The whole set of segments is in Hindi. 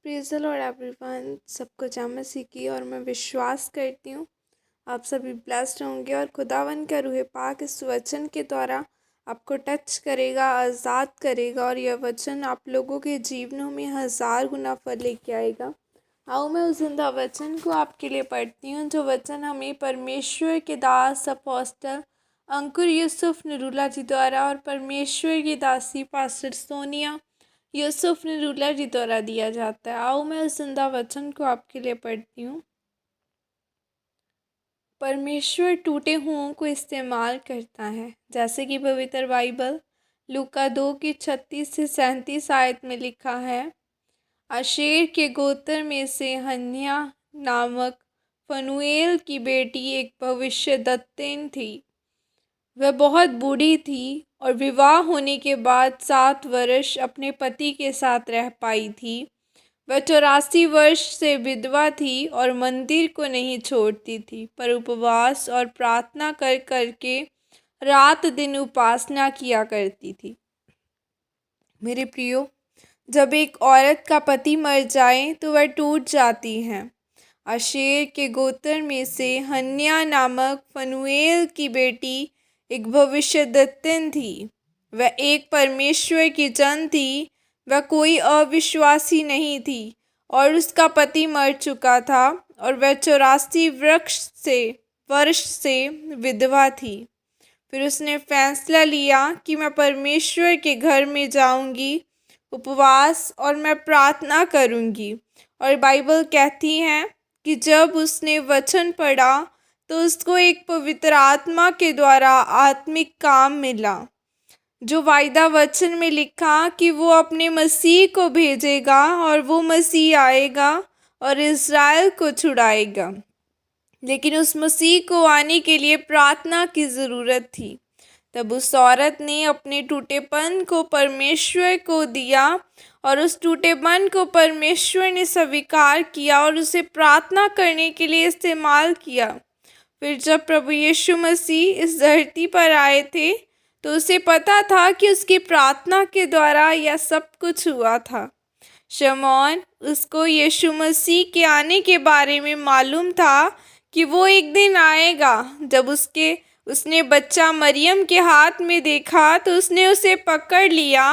Praise the Lord everyone. सबको जय मसीह की। और मैं विश्वास करती हूँ आप सभी ब्लेस्ड होंगे और खुदावन का रूह पाक इस वचन के द्वारा आपको टच करेगा, आज़ाद करेगा और यह वचन आप लोगों के जीवनों में 1000 गुना फल लेके आएगा। आओ मैं उस जिंदा वचन को आपके लिए पढ़ती हूँ, जो वचन हमें परमेश्वर के दास अपोस्टल अंकुर यूसुफ नरूला जी द्वारा और परमेश्वर की दासी पास्टर सोनिया यूसुफ नरूला जी द्वारा दिया जाता है। आओ मैं उस जिंदा वचन को आपके लिए पढ़ती हूँ। परमेश्वर टूटे हुओं को इस्तेमाल करता है, जैसे कि पवित्र बाइबल लूका 2 की 36 से 37 आयत में लिखा है। आशेर के गोत्र में से हन्या नामक फनुएल की बेटी एक भविष्यद्वक्ता थी। वह बहुत बूढ़ी थी और विवाह होने के बाद 7 वर्ष अपने पति के साथ रह पाई थी। वह 84 वर्ष से विधवा थी और मंदिर को नहीं छोड़ती थी, पर उपवास और प्रार्थना कर करके रात दिन उपासना किया करती थी। मेरे प्रियो, जब एक औरत का पति मर जाए तो वह टूट जाती है। आशेर के गोत्र में से हन्या नामक फनुएल की बेटी एक भविष्यद्वक्ता थी। वह एक परमेश्वर की जन थी। वह कोई अविश्वासी नहीं थी और उसका पति मर चुका था और वह 84 वर्ष से विधवा थी। फिर उसने फैसला लिया कि मैं परमेश्वर के घर में जाऊंगी, उपवास और मैं प्रार्थना करूंगी। और बाइबल कहती है कि जब उसने वचन पढ़ा तो उसको एक पवित्र आत्मा के द्वारा आत्मिक काम मिला, जो वायदा वचन में लिखा कि वो अपने मसीह को भेजेगा और वो मसीह आएगा और इज़राइल को छुड़ाएगा। लेकिन उस मसीह को आने के लिए प्रार्थना की ज़रूरत थी। तब उस औरत ने अपने टूटेपन को परमेश्वर को दिया और उस टूटेपन को परमेश्वर ने स्वीकार किया और उसे प्रार्थना करने के लिए इस्तेमाल किया। फिर जब प्रभु यीशु मसीह इस धरती पर आए थे तो उसे पता था कि उसकी प्रार्थना के द्वारा यह सब कुछ हुआ था। शमौन, उसको यीशु मसीह के आने के बारे में मालूम था कि वो एक दिन आएगा। जब उसने बच्चा मरियम के हाथ में देखा तो उसने उसे पकड़ लिया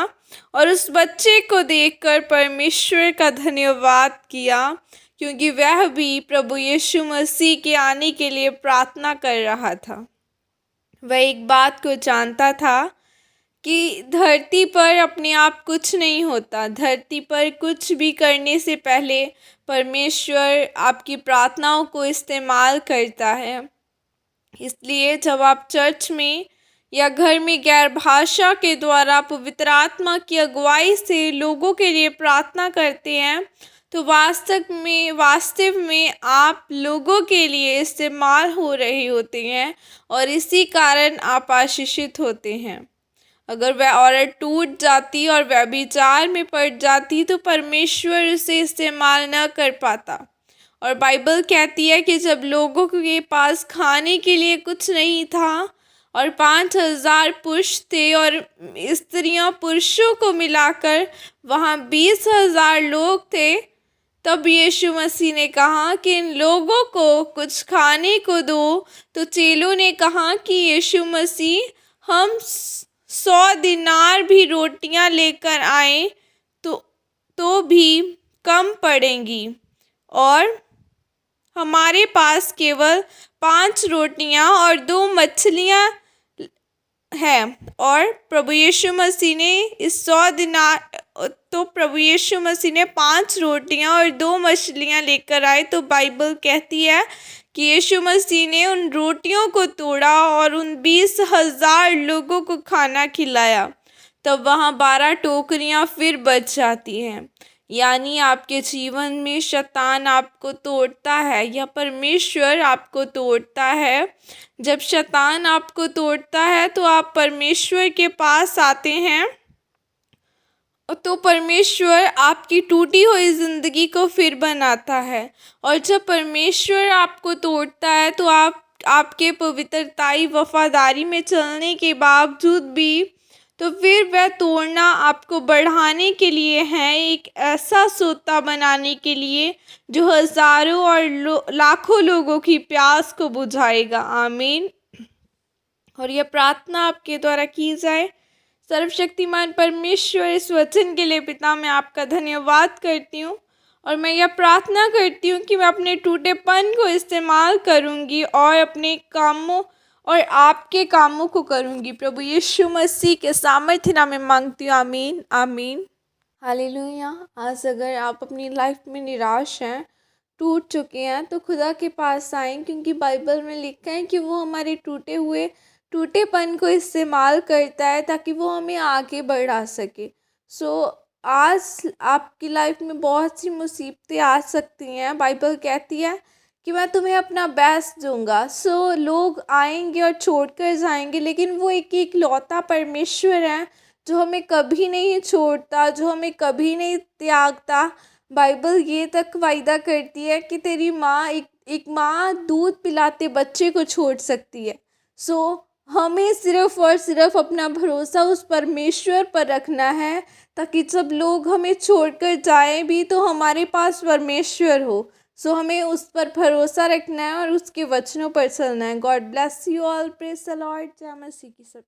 और उस बच्चे को देखकर परमेश्वर का धन्यवाद किया, क्योंकि वह भी प्रभु यीशु मसीह के आने के लिए प्रार्थना कर रहा था। वह एक बात को जानता था कि धरती पर अपने आप कुछ नहीं होता। धरती पर कुछ भी करने से पहले परमेश्वर आपकी प्रार्थनाओं को इस्तेमाल करता है। इसलिए जब आप चर्च में या घर में गैर भाषा के द्वारा पवित्र आत्मा की अगुवाई से लोगों के लिए प्रार्थना करते हैं तो वास्तव में आप लोगों के लिए इस्तेमाल हो रहे होते हैं और इसी कारण आप आशीषित होते हैं। अगर वह औरत टूट जाती और व्यभिचार में पड़ जाती तो परमेश्वर उसे इस्तेमाल न कर पाता। और बाइबल कहती है कि जब लोगों के पास खाने के लिए कुछ नहीं था और 5000 पुरुष थे और स्त्रियां पुरुषों को मिलाकर वहाँ 20,000 लोग थे, तब यीशु मसीह ने कहा कि इन लोगों को कुछ खाने को दो। तो चेलों ने कहा कि यीशु मसीह, हम 100 दिनार भी रोटियां लेकर आए तो भी कम पड़ेंगी और हमारे पास केवल 5 रोटियां और 2 मछलियां हैं। और प्रभु यीशु मसीह ने 5 रोटियां और 2 मछलियां लेकर आए। तो बाइबल कहती है कि यीशु मसीह ने उन रोटियों को तोड़ा और उन 20,000 लोगों को खाना खिलाया। तब वहाँ 12 टोकरियाँ फिर बच जाती हैं। यानी आपके जीवन में शैतान आपको तोड़ता है या परमेश्वर आपको तोड़ता है। जब शैतान आपको तोड़ता है तो आप परमेश्वर के पास आते हैं तो परमेश्वर आपकी टूटी हुई ज़िंदगी को फिर बनाता है। और जब परमेश्वर आपको तोड़ता है तो आपके पवित्रताई वफादारी में चलने के बावजूद भी तो फिर वह तोड़ना आपको बढ़ाने के लिए है, एक ऐसा सोता बनाने के लिए जो हज़ारों और लाखों लोगों की प्यास को बुझाएगा। आमीन। और यह प्रार्थना आपके द्वारा की जाए। सर्वशक्तिमान परमेश्वर, इस वचन के लिए पिता मैं आपका धन्यवाद करती हूँ और मैं यह प्रार्थना करती हूँ कि मैं अपने टूटेपन को इस्तेमाल करूँगी और अपने कामों और आपके कामों को करूँगी। प्रभु यीशु मसीह के सामर्थ्य नाम में मांगती हूँ। आमीन आमीन। हालेलुया। आज अगर आप अपनी लाइफ में निराश हैं, टूट चुके हैं, तो खुदा के पास आएँ, क्योंकि बाइबल में लिखा है कि वो हमारे टूटेपन को इस्तेमाल करता है ताकि वो हमें आगे बढ़ा सके। आज आपकी लाइफ में बहुत सी मुसीबतें आ सकती हैं। बाइबल कहती है कि मैं तुम्हें अपना बेस्ट दूंगा। लोग आएंगे और छोड़ कर जाएंगे, लेकिन वो एक इकलौता परमेश्वर है जो हमें कभी नहीं छोड़ता, जो हमें कभी नहीं त्यागता। बाइबल ये तक वायदा करती है कि तेरी माँ एक माँ दूध पिलाते बच्चे को छोड़ सकती है। हमें सिर्फ़ और सिर्फ अपना भरोसा उस परमेश्वर पर रखना है, ताकि जब लोग हमें छोड़कर जाएं भी तो हमारे पास परमेश्वर हो। हमें उस पर भरोसा रखना है और उसके वचनों पर चलना है। God bless you all. Praise the Lord. जय मसीह की सब।